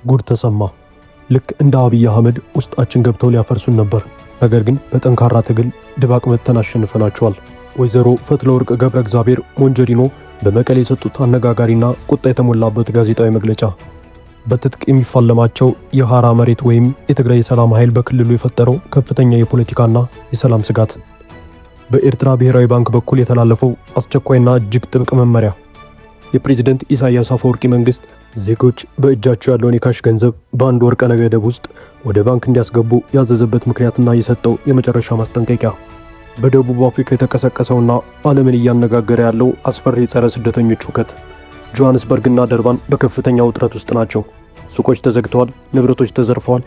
ጉድ ተሰማ። ልክ እንደ አብይ አህመድ ውስጣችን ገብተው ሊያፈርሱን ነበር። ነገር ግን በጠንካራ ትግል ድባቅ መተን አሸንፈናቸዋል። ወይዘሮ ፈትለወርቅ ገብረ እግዚአብሔር ሞንጆሪኖ በመቀሌ የሰጡት አነጋጋሪና ቁጣ የተሞላበት ጋዜጣዊ መግለጫ በትጥቅ የሚፋለማቸው የሐራ መሬት ወይም የትግራይ የሰላም ኃይል በክልሉ የፈጠረው ከፍተኛ የፖለቲካና የሰላም ስጋት፣ በኤርትራ ብሔራዊ ባንክ በኩል የተላለፈው አስቸኳይና እጅግ ጥብቅ መመሪያ፣ የፕሬዝዳንት ኢሳያስ አፈወርቂ መንግስት ዜጎች በእጃቸው ያለውን የካሽ ገንዘብ በአንድ ወር ቀነ ገደብ ውስጥ ወደ ባንክ እንዲያስገቡ ያዘዘበት ምክንያትና የሰጠው የመጨረሻ ማስጠንቀቂያ፣ በደቡብ አፍሪካ የተቀሰቀሰውና ዓለምን እያነጋገረ ያለው አስፈሪ የጸረ ስደተኞች ሁከት፣ ጆሃንስበርግና ደርባን በከፍተኛ ውጥረት ውስጥ ናቸው። ሱቆች ተዘግተዋል፣ ንብረቶች ተዘርፈዋል።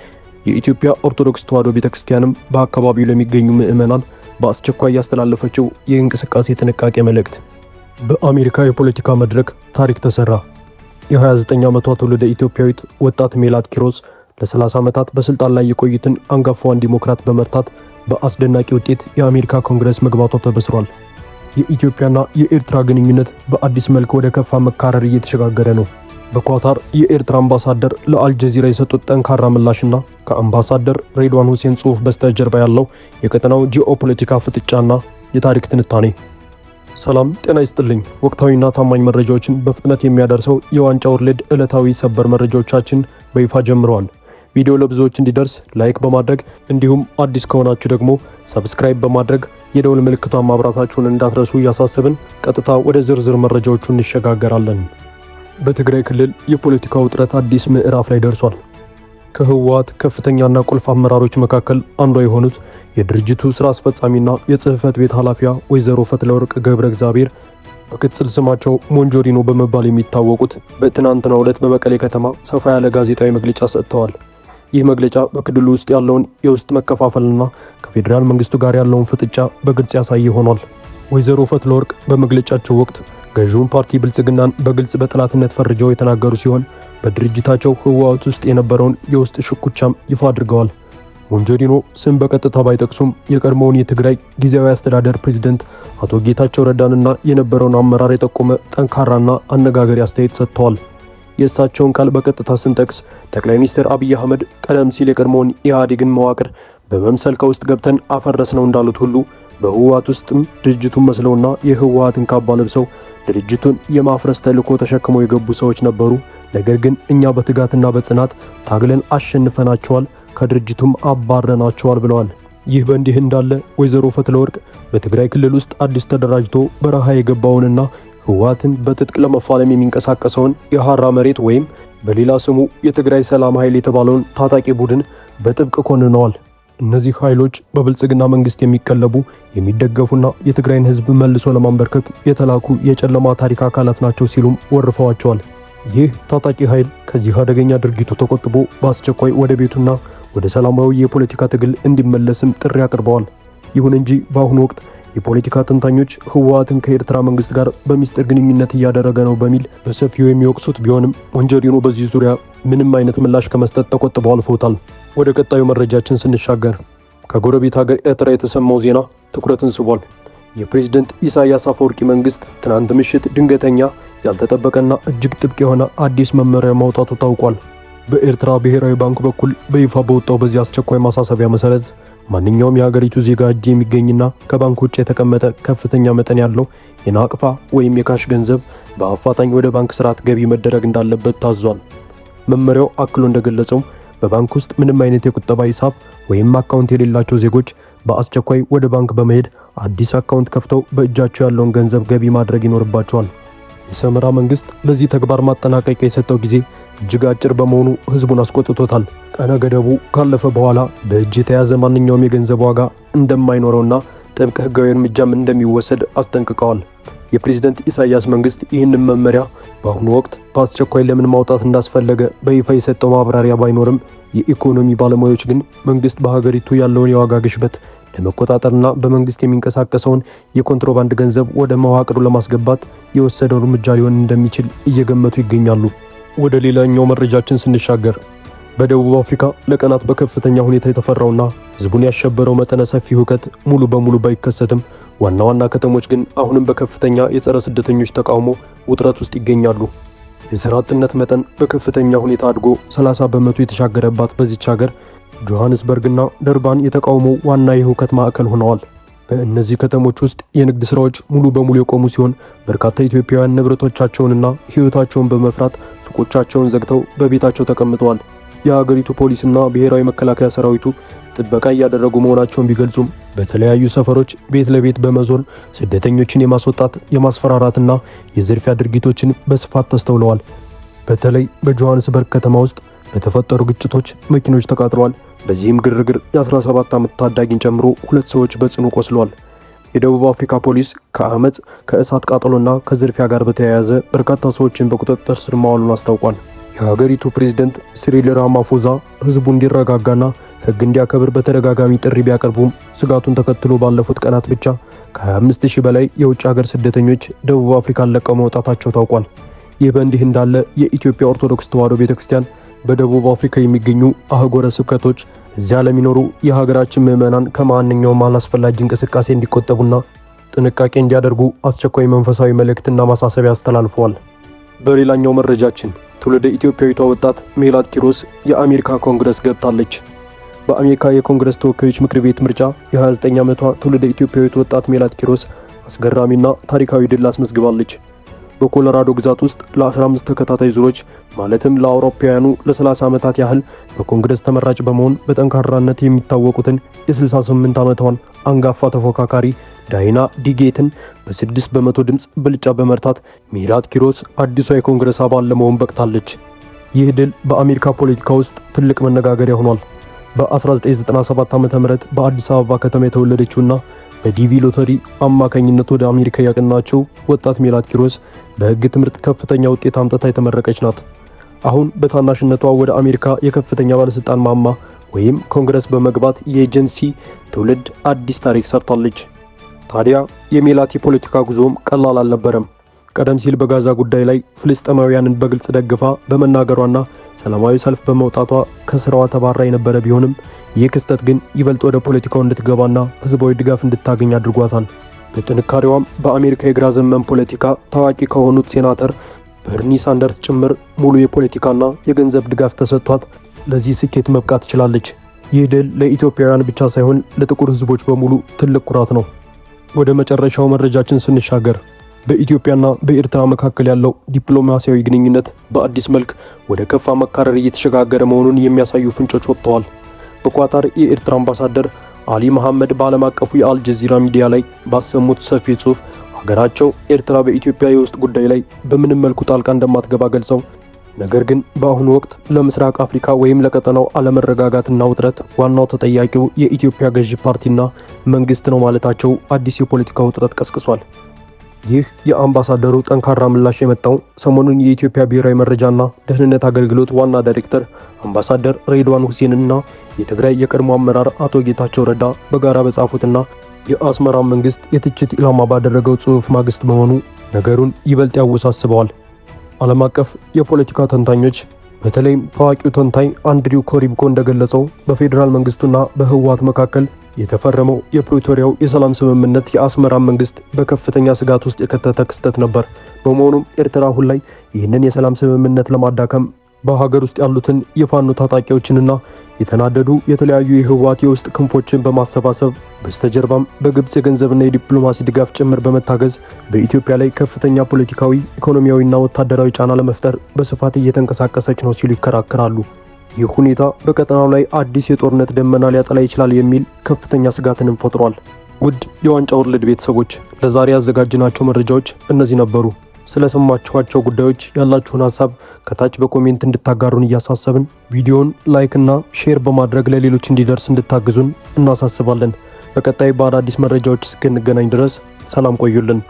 የኢትዮጵያ ኦርቶዶክስ ተዋሕዶ ቤተክርስቲያንም በአካባቢው ለሚገኙ ምዕመናን በአስቸኳይ ያስተላለፈችው የእንቅስቃሴ ጥንቃቄ መልእክት። በአሜሪካ የፖለቲካ መድረክ ታሪክ ተሰራ። የ29 ዓመቷ ትውልደ ኢትዮጵያዊት ወጣት ሜላት ኪሮስ ለ30 ዓመታት በስልጣን ላይ የቆዩትን አንጋፋዋን ዲሞክራት በመርታት በአስደናቂ ውጤት የአሜሪካ ኮንግረስ መግባቷ ተበስሯል። የኢትዮጵያና የኤርትራ ግንኙነት በአዲስ መልክ ወደ ከፋ መካረር እየተሸጋገረ ነው። በኳታር የኤርትራ አምባሳደር ለአልጀዚራ የሰጡት ጠንካራ ምላሽና ከአምባሳደር ሬድዋን ሁሴን ጽሑፍ በስተጀርባ ያለው የቀጠናው ጂኦፖለቲካ ፍጥጫና የታሪክ ትንታኔ። ሰላም ጤና ይስጥልኝ። ወቅታዊና ታማኝ መረጃዎችን በፍጥነት የሚያደርሰው የዋንጫ ወርልድ ዕለታዊ ሰበር መረጃዎቻችን በይፋ ጀምረዋል። ቪዲዮ ለብዙዎች እንዲደርስ ላይክ በማድረግ እንዲሁም አዲስ ከሆናችሁ ደግሞ ሰብስክራይብ በማድረግ የደውል ምልክቷን ማብራታችሁን እንዳትረሱ እያሳሰብን ቀጥታ ወደ ዝርዝር መረጃዎቹ እንሸጋገራለን። በትግራይ ክልል የፖለቲካ ውጥረት አዲስ ምዕራፍ ላይ ደርሷል። ከህወሓት ከፍተኛና ቁልፍ አመራሮች መካከል አንዷ የሆኑት የድርጅቱ ስራ አስፈጻሚና የጽህፈት ቤት ኃላፊያ ወይዘሮ ፈትለወርቅ ገብረ እግዚአብሔር በቅጽል ስማቸው ሞንጆሪኖ በመባል የሚታወቁት በትናንትናው ዕለት በመቀሌ ከተማ ሰፋ ያለ ጋዜጣዊ መግለጫ ሰጥተዋል። ይህ መግለጫ በክልሉ ውስጥ ያለውን የውስጥ መከፋፈልና ከፌዴራል መንግስቱ ጋር ያለውን ፍጥጫ በግልጽ ያሳየ ሆኗል። ወይዘሮ ፈትለወርቅ በመግለጫቸው ወቅት ገዢውን ፓርቲ ብልጽግናን በግልጽ በጠላትነት ፈርጀው የተናገሩ ሲሆን በድርጅታቸው ህወሓት ውስጥ የነበረውን የውስጥ ሽኩቻም ይፋ አድርገዋል። ሞንጆሪኖ ስም በቀጥታ ባይጠቅሱም የቀድሞውን የትግራይ ጊዜያዊ አስተዳደር ፕሬዝዳንት አቶ ጌታቸው ረዳንና የነበረውን አመራር የጠቆመ ጠንካራና አነጋጋሪ አስተያየት ሰጥተዋል። የእሳቸውን ቃል በቀጥታ ስንጠቅስ ጠቅላይ ሚኒስትር አብይ አህመድ ቀደም ሲል የቀድሞውን ኢህአዴግን መዋቅር በመምሰል ከውስጥ ገብተን አፈረስነው እንዳሉት ሁሉ በህወሓት ውስጥም ድርጅቱን መስለውና የህወሓትን ካባ ለብሰው ድርጅቱን የማፍረስ ተልዕኮ ተሸክመው የገቡ ሰዎች ነበሩ። ነገር ግን እኛ በትጋትና በጽናት ታግለን አሸንፈናቸዋል፣ ከድርጅቱም አባረናቸዋል ብለዋል። ይህ በእንዲህ እንዳለ ወይዘሮ ፈትለወርቅ በትግራይ ክልል ውስጥ አዲስ ተደራጅቶ በረሃ የገባውንና ህወሓትን በትጥቅ ለመፋለም የሚንቀሳቀሰውን የሐራ መሬት ወይም በሌላ ስሙ የትግራይ ሰላም ኃይል የተባለውን ታጣቂ ቡድን በጥብቅ ኮንነዋል። እነዚህ ኃይሎች በብልጽግና መንግስት የሚቀለቡ የሚደገፉና የትግራይን ህዝብ መልሶ ለማንበርከክ የተላኩ የጨለማ ታሪክ አካላት ናቸው ሲሉም ወርፈዋቸዋል። ይህ ታጣቂ ኃይል ከዚህ አደገኛ ድርጊቱ ተቆጥቦ በአስቸኳይ ወደ ቤቱና ወደ ሰላማዊ የፖለቲካ ትግል እንዲመለስም ጥሪ አቅርበዋል። ይሁን እንጂ በአሁኑ ወቅት የፖለቲካ ተንታኞች ህወሓትን ከኤርትራ መንግስት ጋር በሚስጥር ግንኙነት እያደረገ ነው በሚል በሰፊው የሚወቅሱት ቢሆንም ሞንጆሪኖ በዚህ ዙሪያ ምንም አይነት ምላሽ ከመስጠት ተቆጥበው አልፈውታል። ወደ ቀጣዩ መረጃችን ስንሻገር ከጎረቤት ሀገር ኤርትራ የተሰማው ዜና ትኩረትን ስቧል። የፕሬዝዳንት ኢሳያስ አፈወርቂ መንግስት ትናንት ምሽት ድንገተኛ ያልተጠበቀና እጅግ ጥብቅ የሆነ አዲስ መመሪያ ማውጣቱ ታውቋል። በኤርትራ ብሔራዊ ባንክ በኩል በይፋ በወጣው በዚህ አስቸኳይ ማሳሰቢያ መሰረት ማንኛውም የሀገሪቱ ዜጋ እጅ የሚገኝና ከባንክ ውጭ የተቀመጠ ከፍተኛ መጠን ያለው የናቅፋ ወይም የካሽ ገንዘብ በአፋጣኝ ወደ ባንክ ስርዓት ገቢ መደረግ እንዳለበት ታዟል። መመሪያው አክሎ እንደገለጸው በባንክ ውስጥ ምንም አይነት የቁጠባ ሂሳብ ወይም አካውንት የሌላቸው ዜጎች በአስቸኳይ ወደ ባንክ በመሄድ አዲስ አካውንት ከፍተው በእጃቸው ያለውን ገንዘብ ገቢ ማድረግ ይኖርባቸዋል። የሰመራ መንግስት ለዚህ ተግባር ማጠናቀቂያ የሰጠው ጊዜ እጅግ አጭር በመሆኑ ህዝቡን አስቆጥቶታል። ቀነ ገደቡ ካለፈ በኋላ በእጅ የተያዘ ማንኛውም የገንዘብ ዋጋ እንደማይኖረውና ጥብቅ ህጋዊ እርምጃም እንደሚወሰድ አስጠንቅቀዋል። የፕሬዝዳንት ኢሳያስ መንግስት ይህንን መመሪያ በአሁኑ ወቅት በአስቸኳይ ለምን ማውጣት እንዳስፈለገ በይፋ የሰጠው ማብራሪያ ባይኖርም የኢኮኖሚ ባለሙያዎች ግን መንግስት በሀገሪቱ ያለውን የዋጋ ግሽበት ለመቆጣጠርና በመንግስት የሚንቀሳቀሰውን የኮንትሮባንድ ገንዘብ ወደ መዋቅሩ ለማስገባት የወሰደው እርምጃ ሊሆን እንደሚችል እየገመቱ ይገኛሉ። ወደ ሌላኛው መረጃችን ስንሻገር በደቡብ አፍሪካ ለቀናት በከፍተኛ ሁኔታ የተፈራውና ህዝቡን ያሸበረው መጠነ ሰፊ ሁከት ሙሉ በሙሉ ባይከሰትም ዋና ዋና ከተሞች ግን አሁንም በከፍተኛ የጸረ ስደተኞች ተቃውሞ ውጥረት ውስጥ ይገኛሉ። የሥራ አጥነት መጠን በከፍተኛ ሁኔታ አድጎ 30 በመቶ የተሻገረባት በዚች ሀገር ጆሃንስበርግና ደርባን የተቃውሞ ዋና የሁከት ማዕከል ሆነዋል። በእነዚህ ከተሞች ውስጥ የንግድ ሥራዎች ሙሉ በሙሉ የቆሙ ሲሆን በርካታ ኢትዮጵያውያን ንብረቶቻቸውንና ሕይወታቸውን በመፍራት ሱቆቻቸውን ዘግተው በቤታቸው ተቀምጠዋል። የሀገሪቱ ፖሊስና ብሔራዊ መከላከያ ሰራዊቱ ጥበቃ እያደረጉ መሆናቸውን ቢገልጹም በተለያዩ ሰፈሮች ቤት ለቤት በመዞር ስደተኞችን የማስወጣት የማስፈራራትና የዝርፊያ ድርጊቶችን በስፋት ተስተውለዋል። በተለይ በጆሃንስበርግ ከተማ ውስጥ በተፈጠሩ ግጭቶች መኪኖች ተቃጥለዋል። በዚህም ግርግር የ17 ዓመት ታዳጊን ጨምሮ 2 ሰዎች በጽኑ ቆስለዋል። የደቡብ አፍሪካ ፖሊስ ከአመፅ ከእሳት ቃጠሎና ከዝርፊያ ጋር በተያያዘ በርካታ ሰዎችን በቁጥጥር ስር ማዋሉን አስታውቋል። የሀገሪቱ ፕሬዝደንት ሲሪል ራማፎዛ ህዝቡ እንዲረጋጋና ህግ እንዲያከብር በተደጋጋሚ ጥሪ ቢያቀርቡም ስጋቱን ተከትሎ ባለፉት ቀናት ብቻ ከ25000 በላይ የውጭ ሀገር ስደተኞች ደቡብ አፍሪካን ለቀው መውጣታቸው ታውቋል። ይህ በእንዲህ እንዳለ የኢትዮጵያ ኦርቶዶክስ ተዋሕዶ ቤተክርስቲያን በደቡብ አፍሪካ የሚገኙ አህጉረ ስብከቶች እዚያ ለሚኖሩ የሀገራችን ምዕመናን ከማንኛውም አላስፈላጊ እንቅስቃሴ እንዲቆጠቡና ጥንቃቄ እንዲያደርጉ አስቸኳይ መንፈሳዊ መልእክትና ማሳሰቢያ አስተላልፈዋል። በሌላኛው መረጃችን ትውልደ ኢትዮጵያዊቷ ወጣት ሜላት ኪሮስ የአሜሪካ ኮንግረስ ገብታለች። በአሜሪካ የኮንግረስ ተወካዮች ምክር ቤት ምርጫ የ29 ዓመቷ ትውልደ ኢትዮጵያዊት ወጣት ሜላት ኪሮስ አስገራሚና ታሪካዊ ድል አስመዝግባለች። በኮሎራዶ ግዛት ውስጥ ለ15 ተከታታይ ዙሮች ማለትም ለአውሮፓውያኑ ለ30 ዓመታት ያህል በኮንግረስ ተመራጭ በመሆን በጠንካራነት የሚታወቁትን የ68 ዓመቷን አንጋፋ ተፎካካሪ ዳይና ዲጌትን በ6 በመቶ ድምፅ ብልጫ በመርታት ሜላት ኪሮስ አዲሷ የኮንግረስ አባል ለመሆን በቅታለች። ይህ ድል በአሜሪካ ፖለቲካ ውስጥ ትልቅ መነጋገሪያ ሆኗል። በ1997 ዓ.ም በአዲስ አበባ ከተማ የተወለደችውና በዲቪ ሎተሪ አማካኝነት ወደ አሜሪካ ያቀናቸው ወጣት ሜላት ኪሮስ በሕግ ትምህርት ከፍተኛ ውጤት አምጥታ የተመረቀች ናት። አሁን በታናሽነቷ ወደ አሜሪካ የከፍተኛ ባለስልጣን ማማ ወይም ኮንግረስ በመግባት የኤጀንሲ ትውልድ አዲስ ታሪክ ሰርታለች። ታዲያ የሜላት የፖለቲካ ጉዞም ቀላል አልነበረም። ቀደም ሲል በጋዛ ጉዳይ ላይ ፍልስጤማውያንን በግልጽ ደግፋ በመናገሯና ሰላማዊ ሰልፍ በመውጣቷ ከስራዋ ተባራ የነበረ ቢሆንም ይህ ክስተት ግን ይበልጥ ወደ ፖለቲካው እንድትገባና ህዝባዊ ድጋፍ እንድታገኝ አድርጓታል። በጥንካሬዋም በአሜሪካ የግራ ዘመም ፖለቲካ ታዋቂ ከሆኑት ሴናተር በርኒ ሳንደርስ ጭምር ሙሉ የፖለቲካና የገንዘብ ድጋፍ ተሰጥቷት ለዚህ ስኬት መብቃት ትችላለች። ይህ ድል ለኢትዮጵያውያን ብቻ ሳይሆን ለጥቁር ህዝቦች በሙሉ ትልቅ ኩራት ነው። ወደ መጨረሻው መረጃችን ስንሻገር በኢትዮጵያና በኤርትራ መካከል ያለው ዲፕሎማሲያዊ ግንኙነት በአዲስ መልክ ወደ ከፋ መካረር እየተሸጋገረ መሆኑን የሚያሳዩ ፍንጮች ወጥተዋል። በኳታር የኤርትራ አምባሳደር አሊ መሐመድ በዓለም አቀፉ የአልጀዚራ ሚዲያ ላይ ባሰሙት ሰፊ ጽሑፍ ሀገራቸው ኤርትራ በኢትዮጵያ የውስጥ ጉዳይ ላይ በምንም መልኩ ጣልቃ እንደማትገባ ገልጸው ነገር ግን በአሁኑ ወቅት ለምስራቅ አፍሪካ ወይም ለቀጠናው አለመረጋጋትና ውጥረት ዋናው ተጠያቂው የኢትዮጵያ ገዢ ፓርቲና መንግስት ነው ማለታቸው አዲስ የፖለቲካ ውጥረት ቀስቅሷል። ይህ የአምባሳደሩ ጠንካራ ምላሽ የመጣው ሰሞኑን የኢትዮጵያ ብሔራዊ መረጃና ደህንነት አገልግሎት ዋና ዳይሬክተር አምባሳደር ሬድዋን ሁሴንና የትግራይ የቀድሞ አመራር አቶ ጌታቸው ረዳ በጋራ በጻፉትና የአስመራ መንግስት የትችት ኢላማ ባደረገው ጽሑፍ ማግስት መሆኑ ነገሩን ይበልጥ ያወሳስበዋል። ዓለም አቀፍ የፖለቲካ ተንታኞች በተለይም ታዋቂው ተንታኝ አንድሪው ኮሪብኮ እንደገለጸው በፌዴራል መንግስቱና በህወሓት መካከል የተፈረመው የፕሪቶሪያው የሰላም ስምምነት የአስመራ መንግስት በከፍተኛ ስጋት ውስጥ የከተተ ክስተት ነበር። በመሆኑም ኤርትራ አሁን ላይ ይህንን የሰላም ስምምነት ለማዳከም በሀገር ውስጥ ያሉትን የፋኖ ታጣቂዎችንና የተናደዱ የተለያዩ የህወሓት የውስጥ ክንፎችን በማሰባሰብ በስተጀርባም በግብጽ የገንዘብና የዲፕሎማሲ ድጋፍ ጭምር በመታገዝ በኢትዮጵያ ላይ ከፍተኛ ፖለቲካዊ፣ ኢኮኖሚያዊና ወታደራዊ ጫና ለመፍጠር በስፋት እየተንቀሳቀሰች ነው ሲሉ ይከራከራሉ። ይህ ሁኔታ በቀጠናው ላይ አዲስ የጦርነት ደመና ሊያጠላ ይችላል የሚል ከፍተኛ ስጋትንም ፈጥሯል። ውድ የዋንጫ ወርልድ ቤተሰቦች ለዛሬ ያዘጋጅናቸው መረጃዎች እነዚህ ነበሩ። ስለሰማችኋቸው ጉዳዮች ያላችሁን ሀሳብ ከታች በኮሜንት እንድታጋሩን እያሳሰብን ቪዲዮውን ላይክ እና ሼር በማድረግ ለሌሎች እንዲደርስ እንድታግዙን እናሳስባለን። በቀጣይ በአዳዲስ መረጃዎች እስክንገናኝ ድረስ ሰላም ቆዩልን።